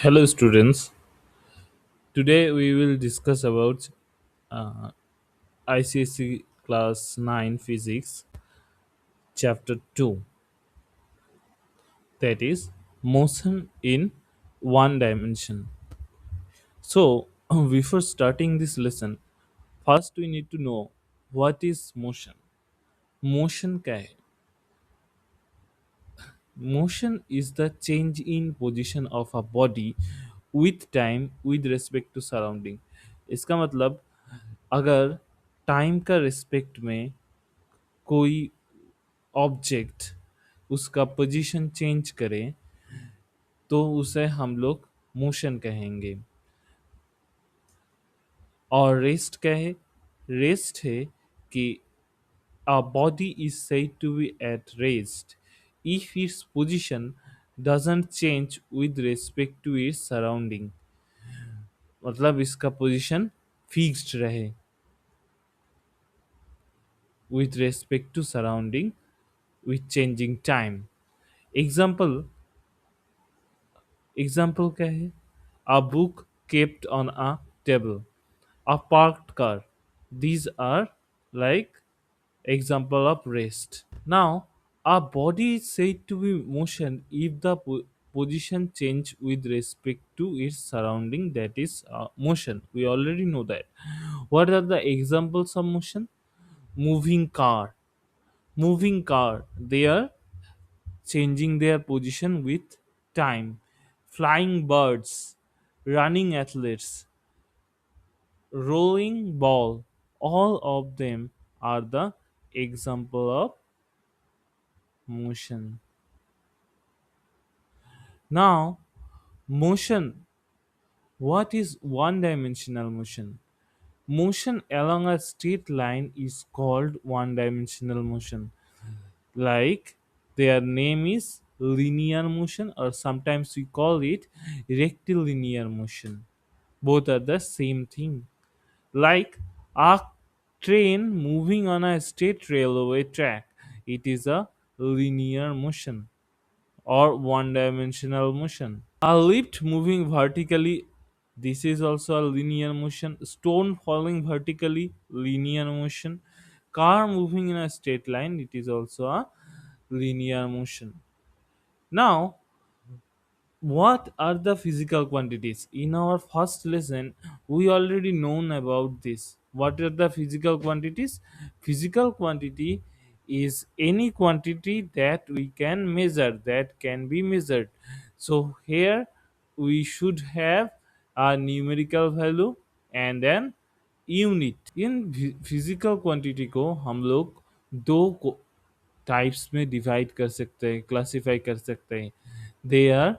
Hello, students. Today we will discuss about uh, ICSE Class 9 Physics, Chapter 2, that is motion in one dimension. So, before starting this lesson, first we need to know what is motion. Motion क्या है? Motion is the change in position of a body with time with respect to surrounding. इसका मतलब अगर time का respect में कोई object उसका position change करे तो उसे हम लोग मोशन कहेंगे। और रेस्ट क्या है? रेस्ट है कि a body is said to be at rest if its position doesn't change with respect to its surrounding। मतलब इसका पोजीशन फिक्स्ड रहे with respect to surrounding with changing time। Example example क्या है? A book kept on a table, a parked car, these are like example of rest। Now a body is said to be motion if the position change with respect to its surrounding, that is motion, we already know that। What are the examples of motion? Moving car, moving car, they are changing their position with time। Flying birds, running athletes, rolling ball, all of them are the example of motion। Now, motion, what is one dimensional motion? Motion along a straight line is called one dimensional motion. Like their name is linear motion, or sometimes we call it rectilinear motion. Both are the same thing. Like a train moving on a straight railway track, it is a linear motion or one dimensional motion। A lift moving vertically, this is also a linear motion। Stone falling vertically, linear motion। Car moving in a straight line, it is also a linear motion। Now, what are the physical quantities? In our first lesson, we already known about this. What are the physical quantities? Physical quantity is any quantity that we can measure, that can be measured। So here we should have a numerical value and then unit. In physical quantity को हम लोग दो types में divide कर सकते हैं, classify कर सकते हैं। They are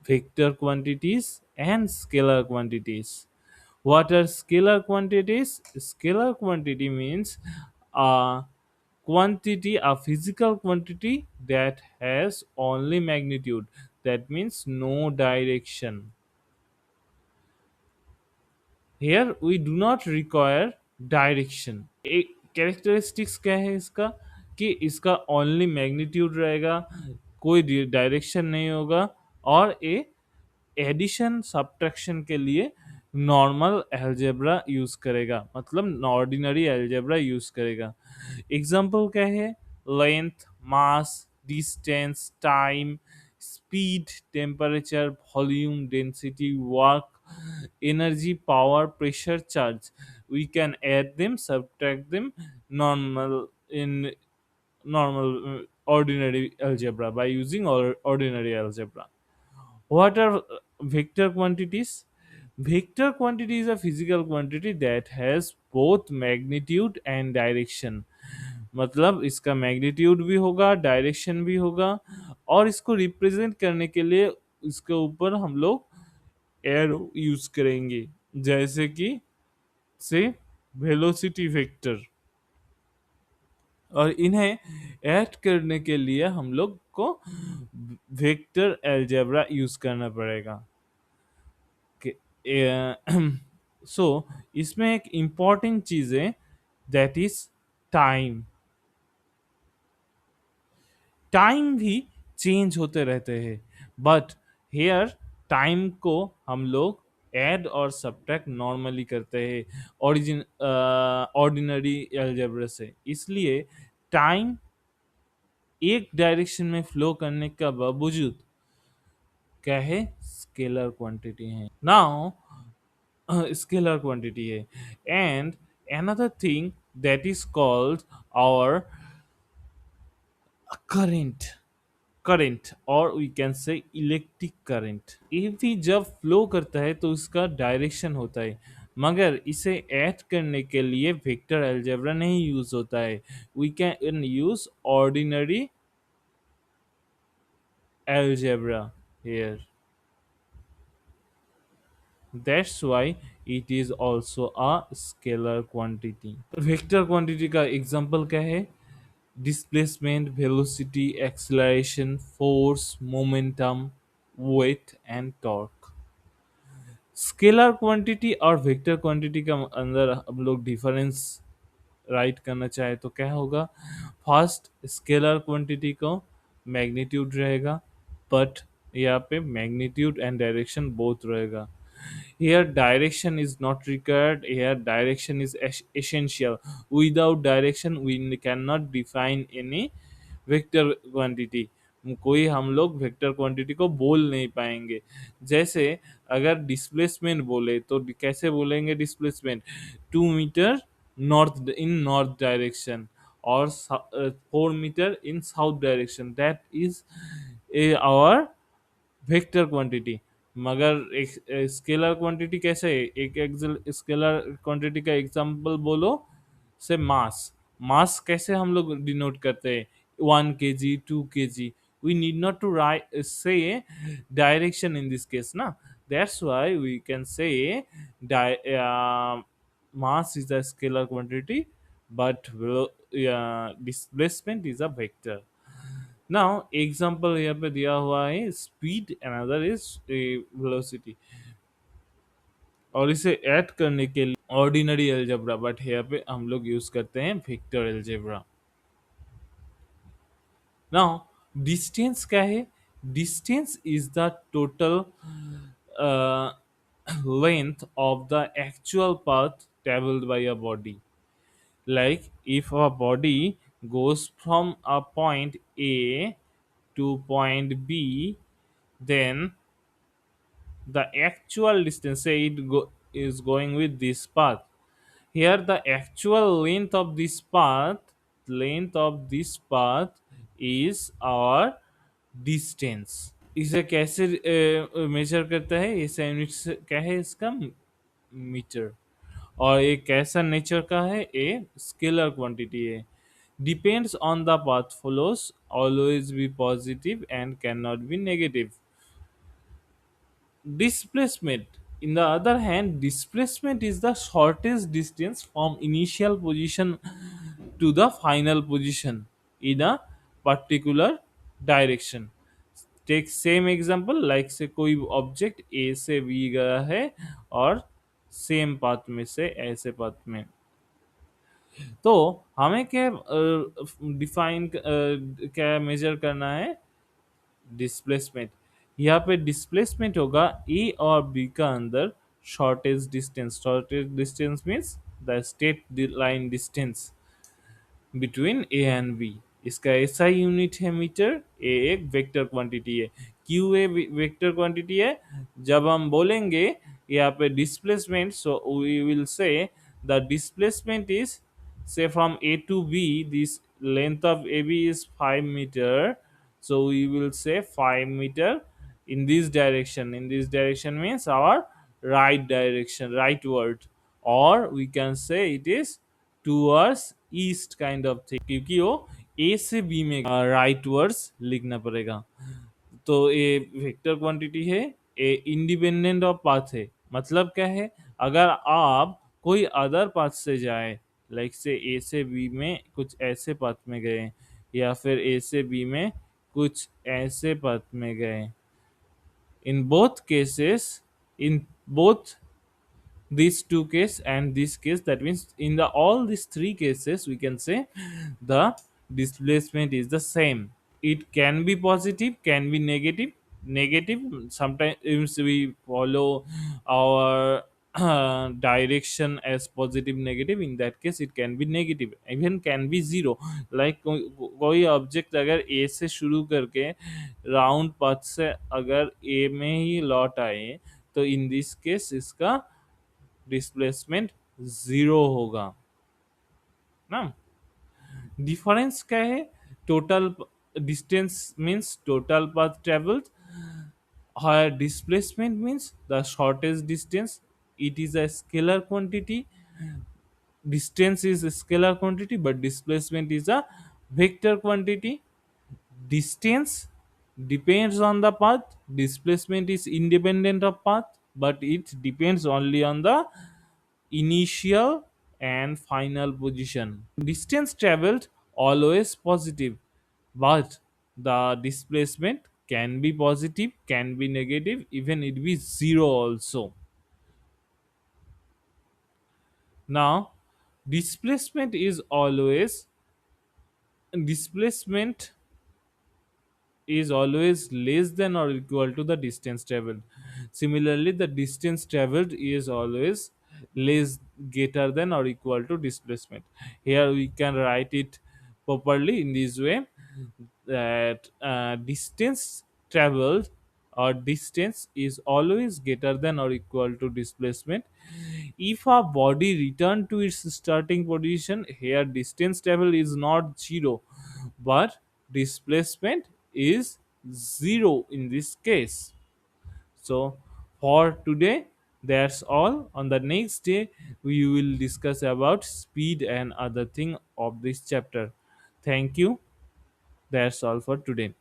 vector quantities and scalar quantities। What are scalar quantities? Scalar quantity means a quantity, a physical quantity that has only magnitude, that means no direction। Here we do not require direction। एक characteristics क्या है इसका? कि इसका only magnitude रहेगा, कोई direction नहीं होगा, और ए एडिशन सब्ट्रैक्शन के लिए नॉर्मल अलजेब्रा यूज करेगा, मतलब ऑर्डिनरी अलजेब्रा यूज करेगा। एग्जांपल क्या है? Length, mass, distance, time, speed, temperature, volume, density, work, energy, power, pressure, charge। We can add them, subtract them, normal in normal ordinary algebra by using ordinary algebra। What are vector quantities? Vector quantity is a physical quantity that has both magnitude and direction। मतलब इसका magnitude भी होगा, direction भी होगा, और इसको represent करने के लिए इसके ऊपर हम लोग एरो यूज करेंगे, जैसे कि से वेलोसिटी वेक्टर। और इन्हें ऐड करने के लिए हम लोग को वेक्टर अलजेब्रा यूज करना पड़ेगा। सो इसमें एक इम्पॉर्टेंट चीज है, दैट इज टाइम। टाइम भी चेंज होते रहते हैं, बट हेयर टाइम को हम लोग ऐड और सब्ट्रैक्ट नॉर्मली करते हैं ऑर्डिनरी अलजेब्रा से, इसलिए टाइम एक डायरेक्शन में फ्लो करने का बावजूद क्या है, स्केलर क्वांटिटी है। नाउ scalar quantity है, and another thing that is called our current, current or we can say electric current. ये भी जब फ्लो करता है तो उसका डायरेक्शन होता है, मगर इसे ऐड करने के लिए वेक्टर अलजेब्रा नहीं यूज होता है। We can use ordinary algebra here, that's why it is also a scalar quantity। Vector quantity का एग्जांपल क्या है? Displacement, velocity, acceleration, force, momentum, weight and torque. Scalar quantity और वेक्टर क्वांटिटी का अंदर हम लोग डिफरेंस राइट करना चाहे तो क्या होगा? फर्स्ट, स्केलर क्वांटिटी को मैग्नीट्यूड रहेगा, बट यहाँ पे मैग्नीट्यूड एंड डायरेक्शन बोथ रहेगा। Here direction is not required, here direction is essential। Without direction we cannot define any vector quantity. कोई हम लोग वेक्टर क्वांटिटी को बोल नहीं पाएंगे। जैसे अगर डिस्प्लेसमेंट बोले तो कैसे बोलेंगे? Displacement 2 metre north in north direction और 4 metre in south direction, that is our vector quantity. मगर एक स्केलर क्वांटिटी कैसे है? एक स्केलर क्वांटिटी का एग्जांपल बोलो, से मास। मास कैसे हम लोग डिनोट करते हैं? 1 kg, 2 kg। We need not to write say direction in this case ना, that's why we can say mass is a scalar quantity, but displacement is a vector। Now example यहाँ पे दिया हुआ है स्पीड, अनदर इज वेलोसिटी, और इसे add करने के लिए ऑर्डिनरी अलजेब्रा, बट यहाँ पे हम लोग यूज करते हैं वेक्टर अलजेब्रा। नाउ डिस्टेंस क्या है? Distance is the total length of the actual path traveled by a body। Like if a body goes from a point A to point B, then the actual distance, say is going with this path, here the actual length of this path is our distance। इसे कैसे major करता है? इसे units क्या है इसका? Metre. और ये कैसा नेचर का है? ए स्केलर क्वांटिटी है। Depends on the path follows, always be positive and cannot be negative। Displacement, in the other hand, displacement is the shortest distance from initial position to the final position in a particular direction। Take same example, like say कोई object A से B गया है और same path में से ऐसे path में, तो हमें क्या डिफाइन क्या मेजर करना है? डिस्प्लेसमेंट। यहाँ पे डिस्प्लेसमेंट होगा ए और बी का अंदर shortest distance means the straight line distance between A and B. इसका ऐसा यूनिट है मीटर। ए एक वेक्टर क्वांटिटी है। क्यू ए वेक्टर क्वांटिटी है। जब हम बोलेंगे यहाँ पे displacement, so we will say the displacement is, say from A to B, this length of AB is 5 meter, so we will say 5 meter in this direction. In this direction means our right direction, rightward, or we can say it is towards east kind of thing, क्योंकि वो A से B में rightwards लिखना पड़ेगा। तो ये vector quantity है, ये इंडिपेंडेंट ऑफ पाथ है। मतलब क्या है? अगर आप कोई अदर पाथ से जाए, लाइक से ए से बी में कुछ ऐसे पाथ में गए, या फिर ए से बी में कुछ ऐसे पाथ में गए, in both cases, in both these two case and this case, that means in the all these three cases we can say the displacement is the same। It can be positive, can be negative, negative. Sometimes we follow our direction as positive negative. In that case it can be negative, even can be zero. like कोई object अगर ए से शुरू करके round path से अगर ए में ही लौट आए, तो इन दिस केस इसका डिस्प्लेसमेंट जीरो होगा ना। डिफरेंस क्या है? Total distance means total path travelled, where displacement means the shortest distance. It is a scalar quantity. Distance is a scalar quantity, but displacement is a vector quantity. Distance depends on the path, displacement is independent of path, but it depends only on the initial and final position. Distance traveled always positive, but the displacement can be positive, can be negative, even it be zero also. Now, displacement is always displacement is always less than or equal to the distance traveled. Similarly, the distance traveled is always less greater than or equal to displacement. Here we can write it properly in this way, that distance traveled or distance is always greater than or equal to displacement. If a body return to its starting position, here distance travel is not zero, but displacement is zero in this case. So for today, that's all. On the next day, we will discuss about speed and other thing of this chapter. Thank you. That's all for today.